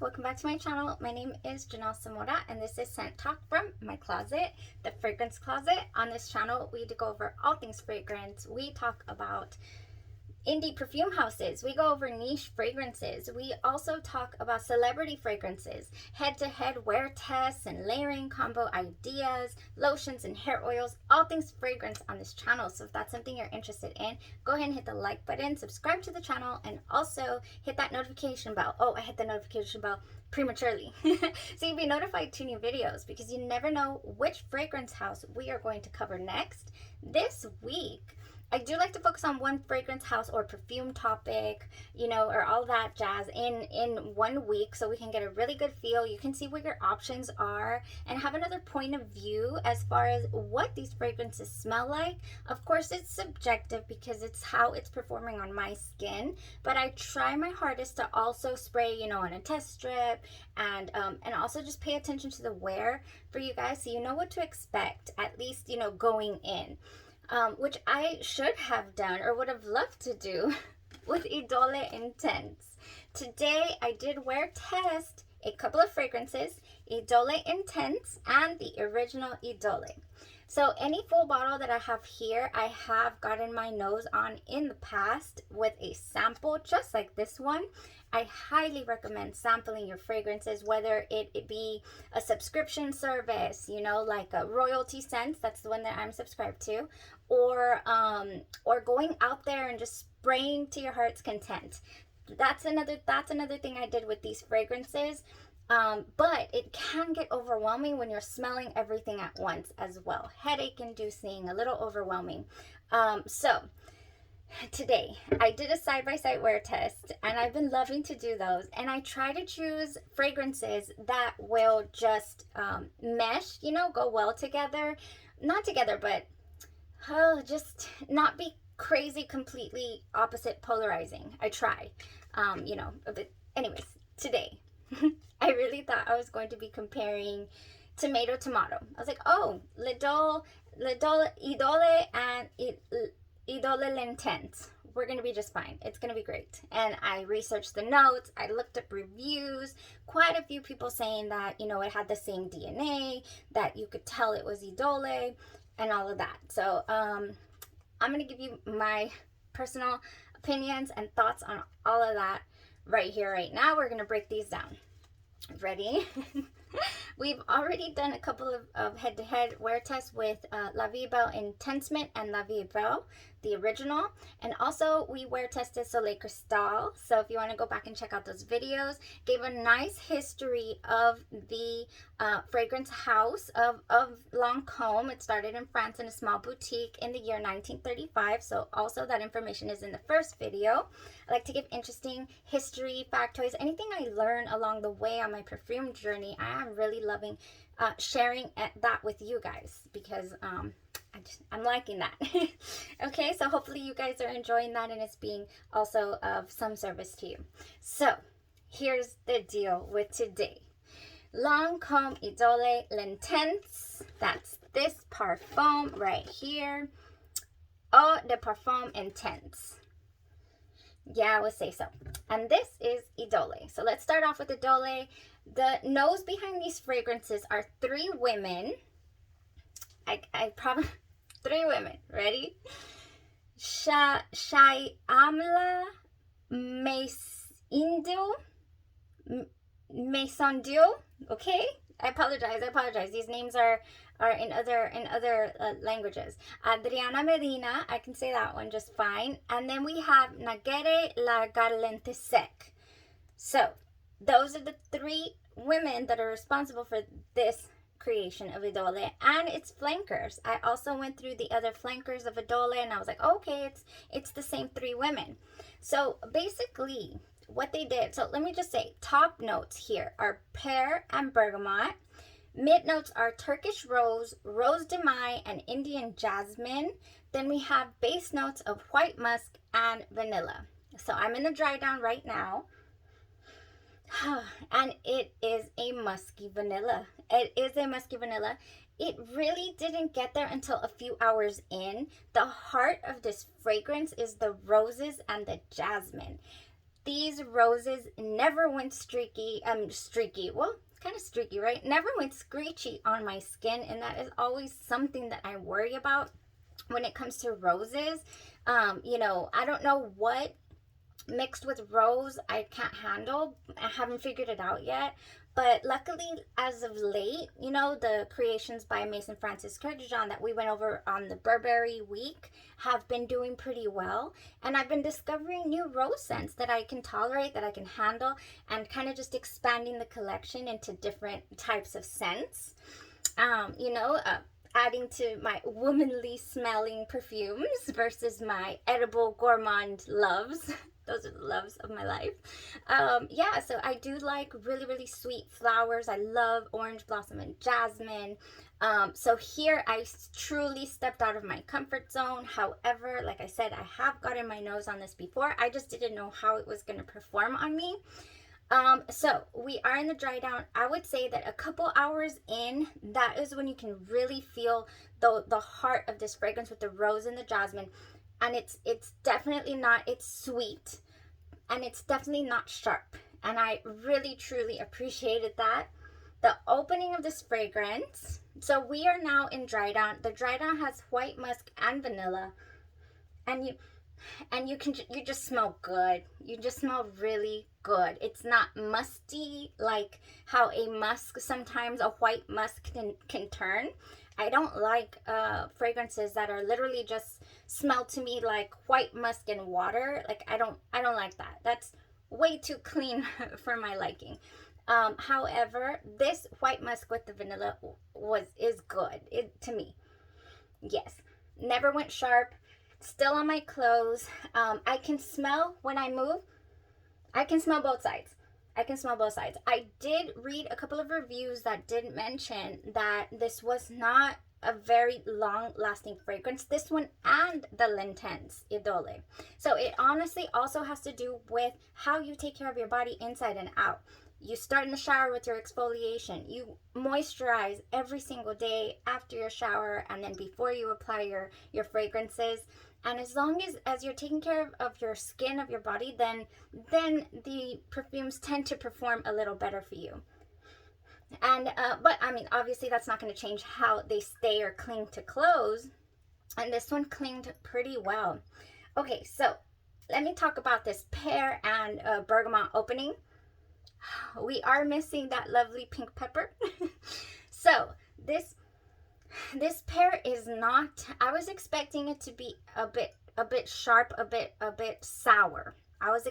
welcome back to my channel. My name is Janelle Zamora and this is Scent Talk from my closet, the fragrance closet. On this channel, we go over all things fragrance. We talk about indie perfume houses. We go over niche fragrances. We also talk about celebrity fragrances, head-to-head wear tests and layering combo ideas, lotions and hair oils, all things fragrance on this channel. So if that's something you're interested in, go ahead and hit the like button, subscribe to the channel, and also hit that notification bell. Oh, I hit the notification bell prematurely. So you'll be notified to new videos because you never know which fragrance house we are going to cover next. This week, I do like to focus on one fragrance house or perfume topic, you know, or all that jazz in 1 week so we can get a really good feel. You can see what your options are and have another point of view as far as what these fragrances smell like. Of course, it's subjective because it's how it's performing on my skin, but I try my hardest to also spray, you know, on a test strip and also just pay attention to the wear for you guys so you know what to expect, at least, you know, going in. Which I should have done or would have loved to do with IDOLE Intense. Today, I did wear test a couple of fragrances, IDOLE Intense and the original IDOLE. So any full bottle that I have here, I have gotten my nose on in the past with a sample just like this one. I highly recommend sampling your fragrances, whether it be a subscription service, you know, like a Royalty Scents, that's the one that I'm subscribed to, or going out there and just spraying to your heart's content. That's another thing I did with these fragrances. But it can get overwhelming when you're smelling everything at once as well. Headache inducing, a little overwhelming. So today I did a side-by-side wear test and I've been loving to do those, and I try to choose fragrances that will just mesh, you know, go well together. Not together, but just not be crazy, completely opposite polarizing. I try, you know, but anyways, today I really thought I was going to be comparing tomato. I was like, oh, Idole and IDOLE Intense. We're going to be just fine. It's going to be great. And I researched the notes. I looked up reviews. Quite a few people saying that, you know, it had the same DNA, that you could tell it was IDOLE and all of that. So I'm going to give you my personal opinions and thoughts on all of that right here, right now. We're going to break these down. Ready? We've already done a couple of head-to-head wear tests with La Vie Belle INTENSEMENT and La Vie Belle, the original. And also we wear tested SOLEIL CRISTAL. So if you want to go back and check out those videos, gave a nice history of the fragrance house of Lancome. It started in France in a small boutique in the year 1935. So also that information is in the first video. I like to give interesting history, factoids, anything I learn along the way on my perfume journey. I am really loving sharing that with you guys because I'm liking that. Okay, so hopefully you guys are enjoying that and it's being also of some service to you. So here's the deal with today. Lancome Idole L'Intense. That's this parfum right here. Eau de Parfum Intense. Yeah, I would say so. And this is IDOLE. So let's start off with IDOLE. The nose behind these fragrances are three women. I probably 3 women. Ready? Shyamla Maisondieu. Okay? I apologize. These names are in other languages. Adriana Medina, I can say that one just fine. And then we have Nagere La Garlente Sec. So those are the 3 women that are responsible for this creation of IDOLE and its flankers. I also went through the other flankers of IDOLE and I was like, okay, it's the same 3 women. So basically what they did, so let me just say, top notes here are pear and bergamot. Mid notes are Turkish rose, rose de mai, and Indian jasmine. Then we have base notes of white musk and vanilla. So I'm in the dry down right now. And it is a musky vanilla. It is a musky vanilla. It really didn't get there until a few hours in. The heart of this fragrance is the roses and the jasmine. these roses never went streaky, well, kind of streaky, right? Never went screechy on my skin, and that is always something that I worry about when it comes to roses. You know, I don't know what mixed with rose I can't handle. I haven't figured it out yet. But luckily, as of late, you know, the creations by Mason Francis Kurkdjian that we went over on the Burberry week have been doing pretty well. And I've been discovering new rose scents that I can tolerate, that I can handle, and kind of just expanding the collection into different types of scents. You know, adding to my womanly smelling perfumes versus my edible gourmand loves. Those are the loves of my life. Yeah, so I do like really, really sweet flowers. I love orange blossom and jasmine. So here I truly stepped out of my comfort zone. However, like I said, I have gotten my nose on this before. I just didn't know how it was going to perform on me. So we are in the dry down. I would say that a couple hours in, that is when you can really feel the heart of this fragrance with the rose and the jasmine. And it's definitely not, it's sweet, and it's definitely not sharp. And I really, truly appreciated that. The opening of this fragrance, so we are now in dry down. The dry down has white musk and vanilla, and you just smell good. You just smell really good. It's not musty like how a musk, sometimes a white musk can turn. I don't like fragrances that are literally just smell to me like white musk and water. Like I don't like that. That's way too clean for my liking. However, this white musk with the vanilla is good to me. Yes, never went sharp. Still on my clothes. I can smell when I move. I can smell both sides. I can smell both sides. I did read a couple of reviews that did mention that this was not a very long-lasting fragrance. This one and the L'Intense IDOLE. So it honestly also has to do with how you take care of your body inside and out. You start in the shower with your exfoliation. You moisturize every single day after your shower and then before you apply your fragrances. And as long as you're taking care of your skin, of your body, then the perfumes tend to perform a little better for you. And but I mean, obviously that's not going to change how they stay or cling to clothes. And this one clinged pretty well. Okay, so let me talk about this pear and bergamot opening. We are missing that lovely pink pepper. So this pear is not, I was expecting it to be a bit sharp, a bit sour. I was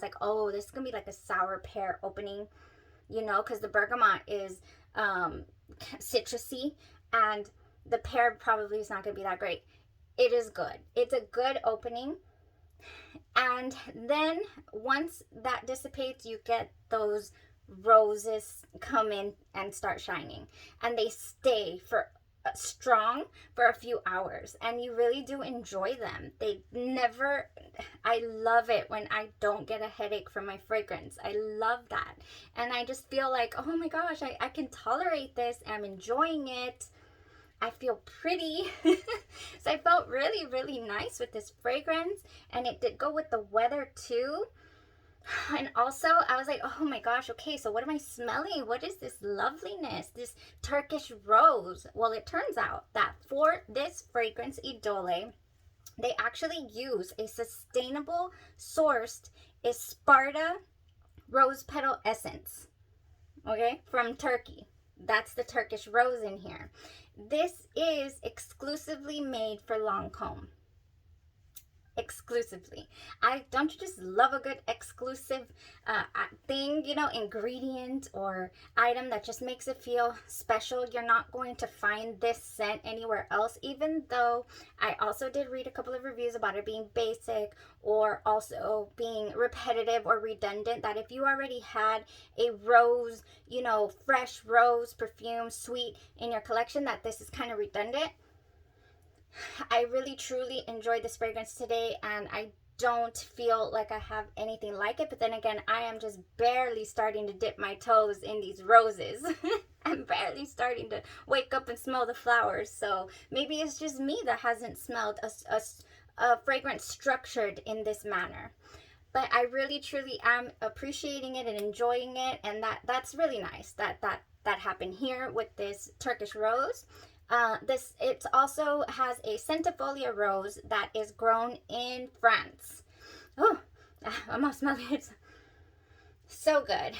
like, oh, this is gonna be like a sour pear opening, you know, because the bergamot is citrusy, and the pear probably is not gonna be that great. It is good. It's a good opening. And then once that dissipates, you get those roses come in and start shining, and they stay for strong for a few hours, and you really do enjoy them. They never, I love it when I don't get a headache from my fragrance. I love that. And I just feel like, oh my gosh, I can tolerate this. I'm enjoying it. I feel pretty. So I felt really, really nice with this fragrance, and it did go with the weather too. And also, I was like, oh my gosh, okay, so what am I smelling? What is this loveliness, this Turkish rose? Well, it turns out that for this fragrance, IDOLE, they actually use a sustainable sourced Isparta rose petal essence, okay, from Turkey. That's the Turkish rose in here. This is exclusively made for Lancome. Exclusively. Don't you just love a good exclusive thing, you know, ingredient or item that just makes it feel special? You're not going to find this scent anywhere else, even though I also did read a couple of reviews about it being basic or also being repetitive or redundant, that if you already had a rose, you know, fresh rose perfume, sweet in your collection, that this is kind of redundant. I really truly enjoyed this fragrance today, and I don't feel like I have anything like it. But then again, I am just barely starting to dip my toes in these roses. I'm barely starting to wake up and smell the flowers. So maybe it's just me that hasn't smelled a fragrance structured in this manner. but I really truly am appreciating it and enjoying it, and that's really nice that happened here with this Turkish rose. This, it also has a centifolia rose that is grown in France. Oh, I'm all smelling it. So good.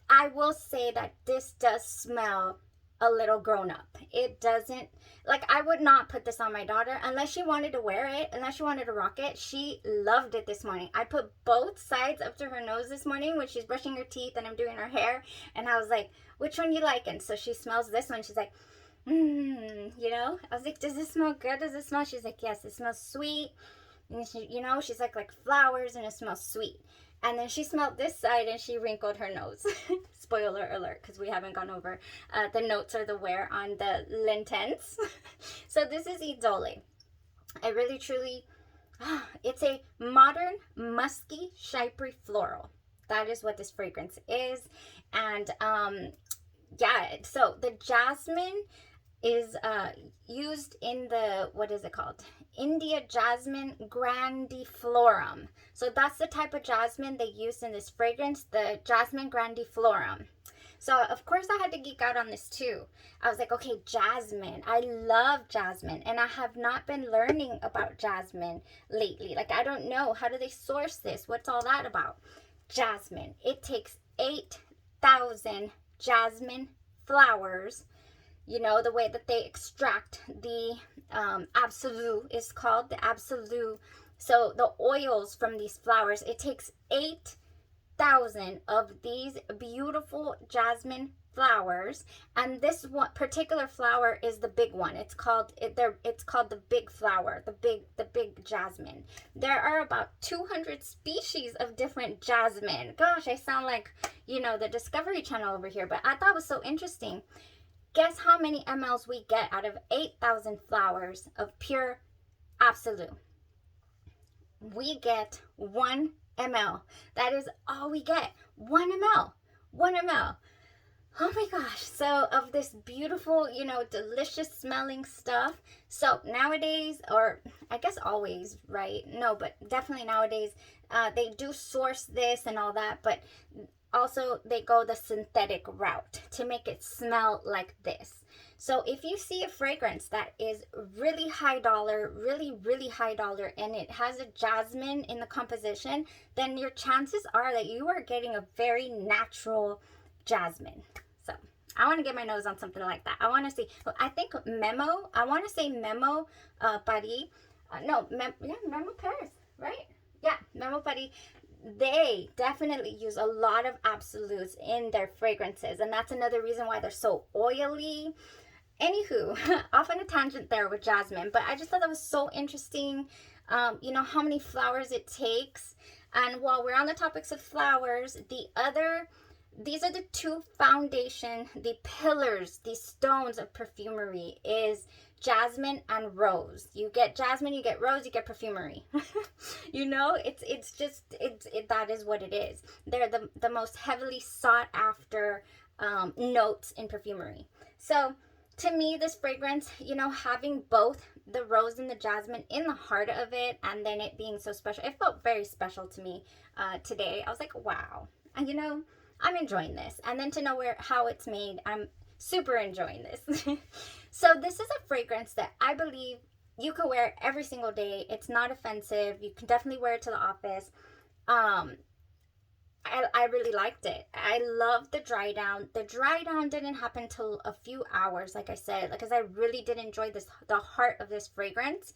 I will say that this does smell a little grown up. It doesn't, like, I would not put this on my daughter unless she wanted to wear it, unless she wanted to rock it. She loved it this morning. I put both sides up to her nose this morning when she's brushing her teeth and I'm doing her hair, and I was like, which one you like? And so she smells this one. She's like, you know, I was like, does this smell good? Does it smell? She's like, yes, it smells sweet. And she, you know, she's like flowers, and it smells sweet. And then she smelled this side and she wrinkled her nose. Spoiler alert, because we haven't gone over the notes or the wear on the L'Intense. So this is Idole. I really truly, it's a modern, musky, chypre floral. That is what this fragrance is. And yeah, so the jasmine is used in the, what is it called? India Jasmine grandiflorum. So that's the type of jasmine they use in this fragrance, the Jasmine grandiflorum. So of course I had to geek out on this too. I was like, okay, jasmine. I love jasmine, and I have not been learning about jasmine lately. Like, I don't know, how do they source this? What's all that about? Jasmine. It takes 8,000 jasmine flowers. You know, the way that they extract the absolute is called the absolute. So the oils from these flowers, it takes 8,000 of these beautiful jasmine flowers, and this one particular flower is the big one. It's called the big flower, the big jasmine. There are about 200 species of different jasmine. Gosh, I sound like, you know, the Discovery Channel over here, but I thought it was so interesting. Guess how many mLs we get out of 8,000 flowers of pure absolute? We get 1 ml. That is all we get. 1 ml. 1 ml. Oh my gosh. So of this beautiful, you know, delicious smelling stuff. So nowadays, or I guess always, right? No, but definitely nowadays, they do source this and all that, but also they go the synthetic route to make it smell like this. So if you see a fragrance that is really high dollar, really high dollar, and it has a jasmine in the composition, then your chances are that you are getting a very natural jasmine. So I want to get my nose on something like that. I want to see, I think Memo, I want to say Memo Paris. Memo Paris, right? Yeah, Memo Paris. They definitely use a lot of absolutes in their fragrances, and that's another reason why they're so oily. Anywho, off on a tangent there with jasmine, but I just thought that was so interesting. You know, how many flowers it takes. And while we're on the topics of flowers, these are the two foundation, the pillars, the stones of perfumery is jasmine and rose. You get jasmine, you get rose, you get perfumery. You know, it's just that is what it is. They're the most heavily sought after notes in perfumery. So to me, this fragrance, you know, having both the rose and the jasmine in the heart of it, and then it being so special, it felt very special to me today. I was like, wow. And you know, I'm enjoying this. And then to know how it's made, I'm super enjoying this. So this is a fragrance that I believe you can wear every single day. It's not offensive. You can definitely wear it to the office. I really liked it. I loved the dry down. The dry down didn't happen till a few hours, like I said, because I really did enjoy the heart of this fragrance.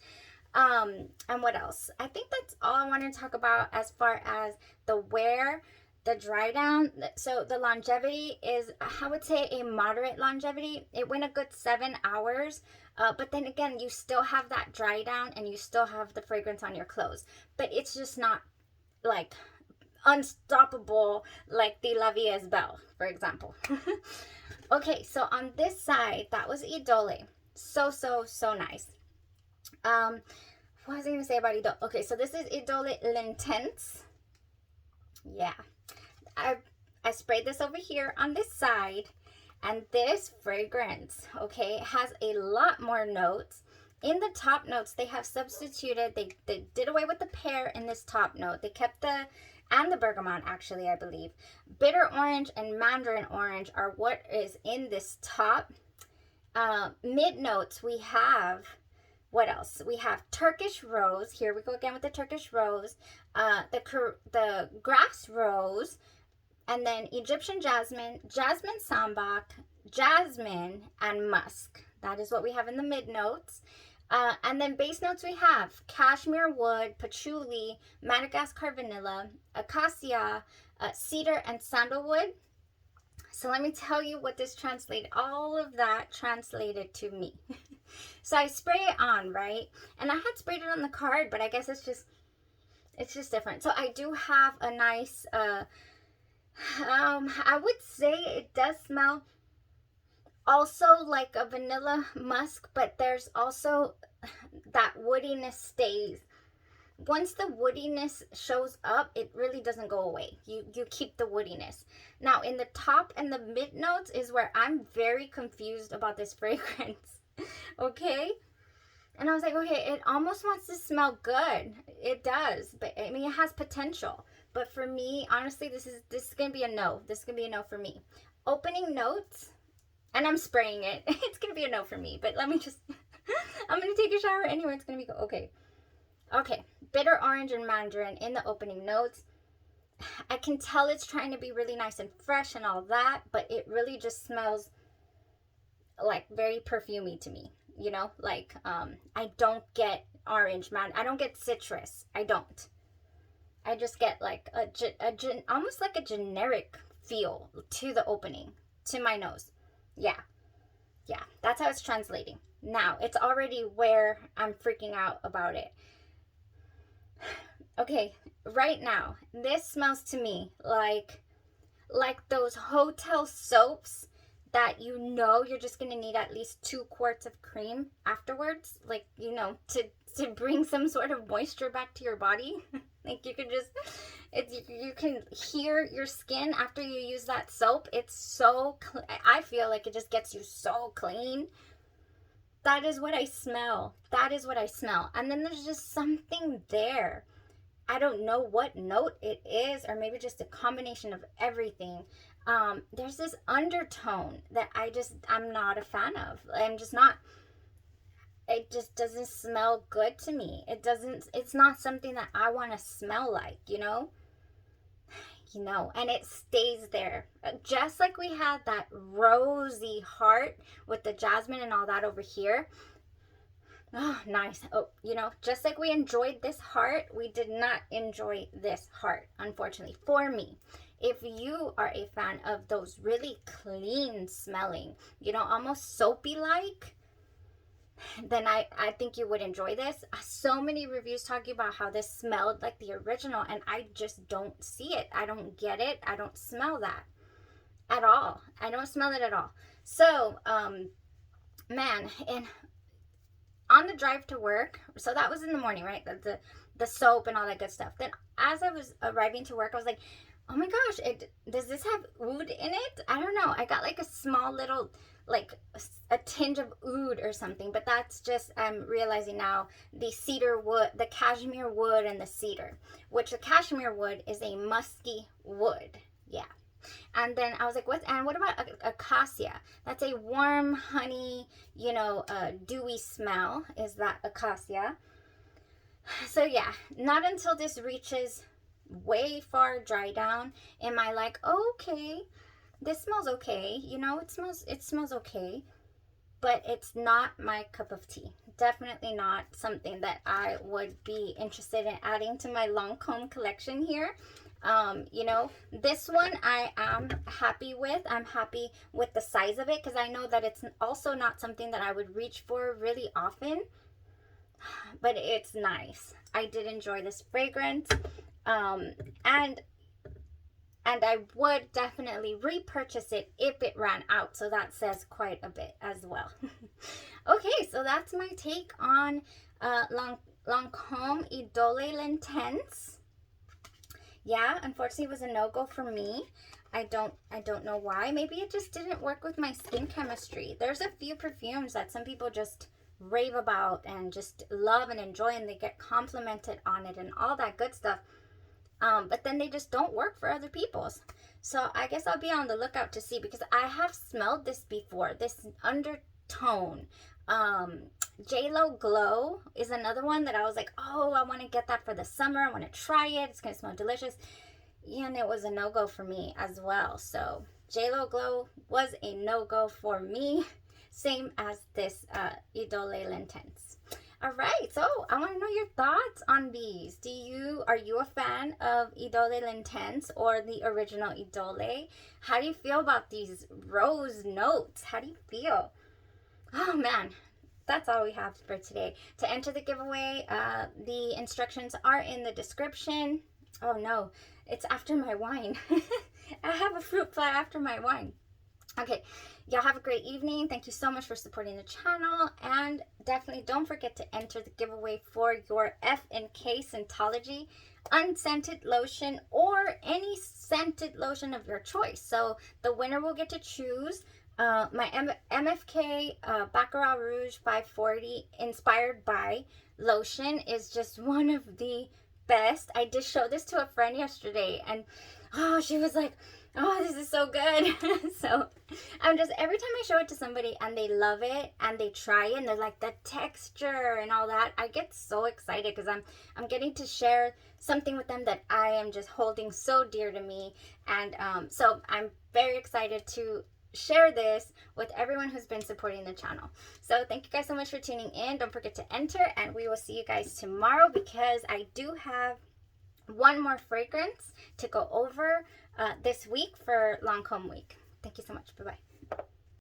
And what else? I think that's all I want to talk about as far as the wear, the dry down. So the longevity is, I would say, a moderate longevity. It went a good 7 hours, but then again, you still have that dry down and you still have the fragrance on your clothes, but it's just not like unstoppable like the La Vie is Belle, for example. Okay, so on this side, that was Idole. So nice. What was I going to say about Idole? Okay, so this is Idole L'Intense. Yeah. I sprayed this over here on this side, and this fragrance, okay, has a lot more notes. In the top notes, they have substituted, they did away with the pear in this top note. They kept the and the bergamot, actually, I believe. Bitter orange and mandarin orange are what is in this top. Mid notes, we have, what else? We have Turkish rose. Here we go again with the Turkish rose. The grass rose, and then Egyptian jasmine, jasmine sambac, jasmine, and musk. That is what we have in the mid notes. And then base notes, we have cashmere wood, patchouli, Madagascar vanilla, acacia, cedar, and sandalwood. So let me tell you what this translated, all of that translated to me. So I spray it on, right? And I had sprayed it on the card, but I guess it's just different. So I do have a nice, I would say it does smell also like a vanilla musk, but there's also that woodiness stays. Once the woodiness shows up, it really doesn't go away. You keep the woodiness. Now, in the top and the mid notes is where I'm very confused about this fragrance. Okay? And I was like, okay, it almost wants to smell good. It does, but I mean, it has potential. But for me, honestly, this is gonna be a no. This is gonna be a no for me. Opening notes, and I'm spraying it. It's gonna be a no for me. But let me just, I'm gonna take a shower anyway. It's gonna be okay. Okay, bitter orange and mandarin in the opening notes. I can tell it's trying to be really nice and fresh and all that, but it really just smells like very perfumey to me. You know, like I don't get orange, man. I don't get citrus. I don't. I just get like almost like a generic feel to the opening, to my nose. Yeah, that's how it's translating. Now, it's already where I'm freaking out about it. Okay, right now, this smells to me like those hotel soaps that you know you're just going to need at least 2 quarts of cream afterwards, like, you know, to bring some sort of moisture back to your body. Like, you can just, you can hear your skin after you use that soap. It's so, I feel like it just gets you so clean. That is what I smell. That is what I smell. And then there's just something there. I don't know what note it is, or maybe just a combination of everything. There's this undertone that I'm not a fan of. I'm just not, it just doesn't smell good to me. It's not something that I want to smell like, you know? And it stays there. Just like we had that rosy heart with the jasmine and all that over here. Oh, nice. Oh, just like we enjoyed this heart, we did not enjoy this heart, unfortunately, for me. If you are a fan of those really clean smelling, almost soapy like, then I think you would enjoy this. So many reviews talking about how this smelled like the original, and I just don't see it. I don't get it. I don't smell that at all. I don't smell it at all. So, man, and on the drive to work, so that was in the morning, right? The soap and all that good stuff. Then as I was arriving to work, I was like, oh my gosh, does this have oud in it? I don't know. I got like a small little, like a tinge of oud or something, but that's just, I'm realizing now, the cedar wood, the cashmere wood and the cedar, which the cashmere wood is a musky wood. Yeah. And then I was like, what about acacia? That's a warm, honey, dewy smell, is that acacia. So yeah, not until this reaches way far dry down am I like, oh, okay, this smells okay. It smells okay, but it's not my cup of tea. Definitely not something that I would be interested in adding to my Lancome collection here. This one I am happy with. I'm happy with the size of it because I know that it's also not something that I would reach for really often, but it's nice. I did enjoy this fragrance, and I would definitely repurchase it if it ran out, so that says quite a bit as well. Okay, so that's my take on Lancome Idole L'Intense. Yeah, unfortunately it was a no-go for me. I don't know why. Maybe it just didn't work with my skin chemistry. There's a few perfumes that some people just rave about and just love and enjoy, and they get complimented on it and all that good stuff. but then they just don't work for other people's. So I guess I'll be on the lookout to see, because I have smelled this before, this undertone. JLo Glow is another one that I was like, oh, I want to get that for the summer. I want to try it. It's going to smell delicious. Yeah, and it was a no-go for me as well. So JLo Glow was a no-go for me. Same as this Idole L'Intense. All right, so I want to know your thoughts on these. Are you a fan of Idole L'Intense or the original Idole? How do you feel about these rose notes? How do you feel? Oh man, that's all we have for today. To enter the giveaway, the instructions are in the description. Oh no, it's after my wine. I have a fruit fly after my wine. Okay, y'all have a great evening. Thank you so much for supporting the channel, and definitely don't forget to enter the giveaway for your F&K Scentology unscented lotion, or any scented lotion of your choice. So the winner will get to choose my MFK Baccarat Rouge 540 inspired by lotion. Is just one of the best. I did show this to a friend yesterday, and oh, she was like, oh, this is so good. So I'm just, every time I show it to somebody and they love it and they try it and they're like, the texture and all that, I get so excited, because I'm getting to share something with them that I am just holding so dear to me. And so I'm very excited to share this with everyone who's been supporting the channel. So thank you guys so much for tuning in. Don't forget to enter, and we will see you guys tomorrow, because I do have one more fragrance to go over this week for Lancome week. Thank you so much. Bye-bye.